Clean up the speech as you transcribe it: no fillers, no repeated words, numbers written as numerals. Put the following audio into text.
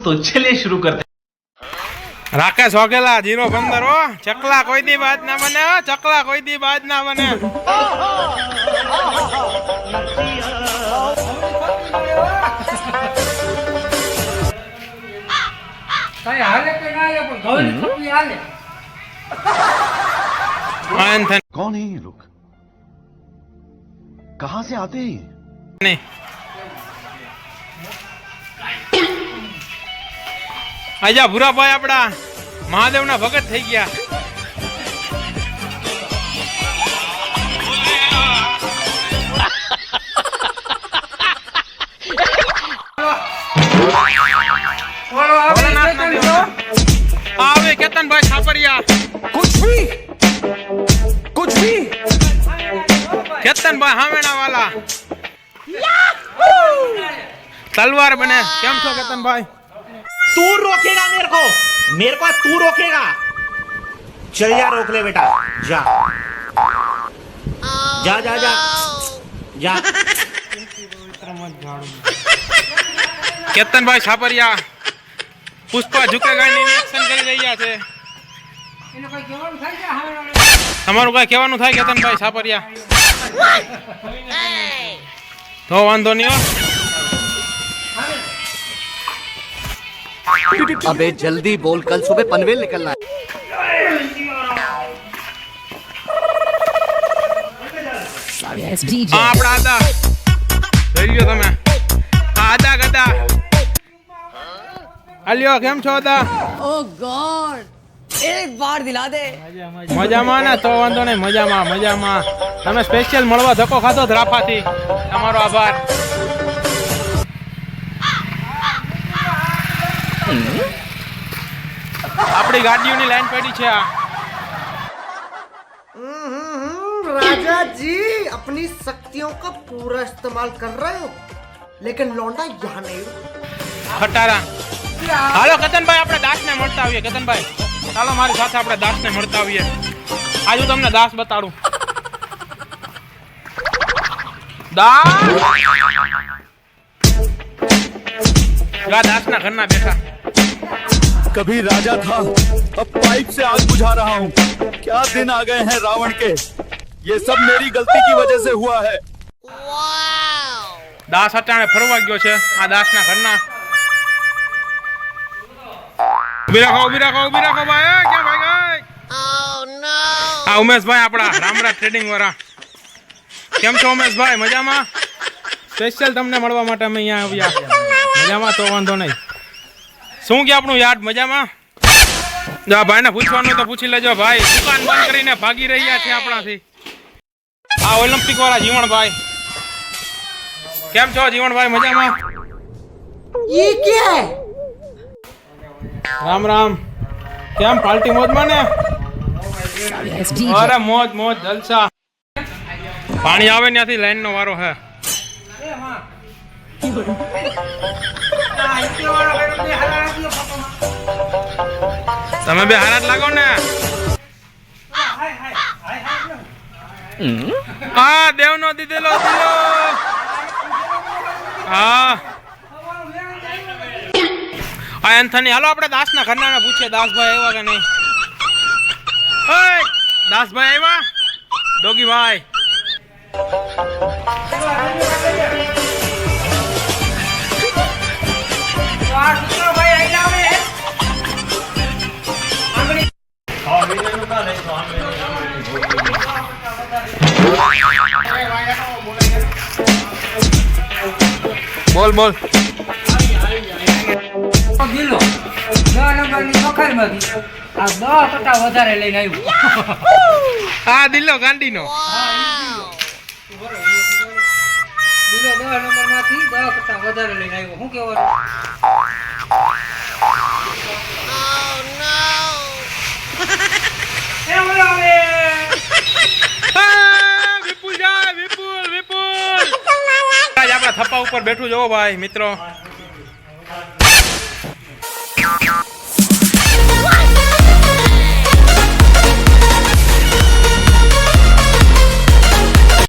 तो चलिए शुरू करते हैं। राकेश वाघेला 0-15 हो। चकला कोई दी बात ना बने हो, चकला कोई दी बात ना बने। કઈ હાલે કે ના હાલે પણ ઘઉંની ખપી હાલે. कौन है ये लोग? कहां से आते हैं? नहीं आजा भूरा भाई अपना महादेव ना भगत થઈ ગયા. આવે કેતનભાઈ છાપરિયા कुछ भी કેતનભાઈ હામેણા વાલા તલવાર બને. કેમ છો કેતનભાઈ? तू रोकेगा मेरे को तू रोकेगा. चल जा, रोक ले बेटा, जा जा जा जा जा. કેતનભાઈ છાપરિયા પુષ્પા ઝુકેગા ની એક્શન કરી રહ્યા છે. એને કઈ કહેવાનું થાય છે હા તમારું કઈ કહેવાનું થાય કેતનભાઈ છાપરિયા? તો વાંધો નહીં હો. अबे जल्दी बोल, कल सुबह पनवेल निकलना है. હા આપડા આદા જોઈ લ્યો તમે. હા આદા ગદા આલ્યો. કેમ છો આદા? Oh God! एक बार दिला दे. મજામાં ને? તો વાંધો નહીં, મજામાં મજામાં. તમે સ્પેશિયલ મળવા ધક્કો ખાધો જ રાફાથી. તમારો આભાર. આપણી ગાડીઓની લાઈન પડી છે. આ राजा जी अपनी शक्तियों का पूरा इस्तेमाल कर रहे हो, लेकिन लौंडा यहाँ नहीं. ખટારા. હાલો કેતનભાઈ આપણે દાસને મળતા આવીએ. કેતનભાઈ ચાલો મારી સાથે આપણે દાસને મળતા આવીએ. આજ હું તમને દાસ બતાડું. દાસ દાસના ઘરના બેઠા. कभी राजा था, अब पाइप से आग बुझा रहा हूँ. क्या दिन आ गए हैं रावण के. ये सब मेरी गलती की वजह से हुआ है. દાસ અટાણે ફરવા ગયો છે. આ દાસના ઘરના. ઉભી રાખો ભાઈ. ક્યાં ભાઈ ગઈ? આ ઉમેશભાઈ આપણા રામરાજ ટ્રેડિંગ વાળા. કેમ છો ઉમેશભાઈ? મજામાં? સ્પેશિયલ તમને મળવા માટે અમે અહીંયા આવ્યા. મજામાં? તો વાંધો નહીં. શું કે આપણું યાદ મજામાં? જા ભાઈને પૂછવાનું તો પૂછી લેજો ભાઈ. દુકાન બંધ કરીને ભાગી રહ્યા છે આપણાથી. આ ઓલિમ્પિક વાળા જીવણભાઈ. કેમ છો જીવણભાઈ? મજામાં? ये क्या है? રામ રામ. કેમ પાર્ટી મોજમાં ને? અરે મોજ જલસા. પાણી આવે ત્યાંથી લાઈન નો વારો હે. તમે બે હારા જ લાગો ને. હા દેવનો દીધેલો દિલો. હા એન્થની. હાલો આપણે દાસના ઘરના પૂછીએ દાસભાઈ આવ્યા કે નહીં. ઓય દાસભાઈ આવ્યા? ડોગીભાઈ બોલ બોલ. કિલો 10 નંબરની ચોખાઈમાંથી આ 10% વધારે લઈને આવ્યો. હા દિલ્લો ગાંડીનો. કિલો 10 નંબરમાંથી 10% વધારે લઈને આવ્યો. શું કહેવાનું? વિપુલ આપણા થપ્પા ઉપર બેઠું જોવો ભાઈ મિત્રો.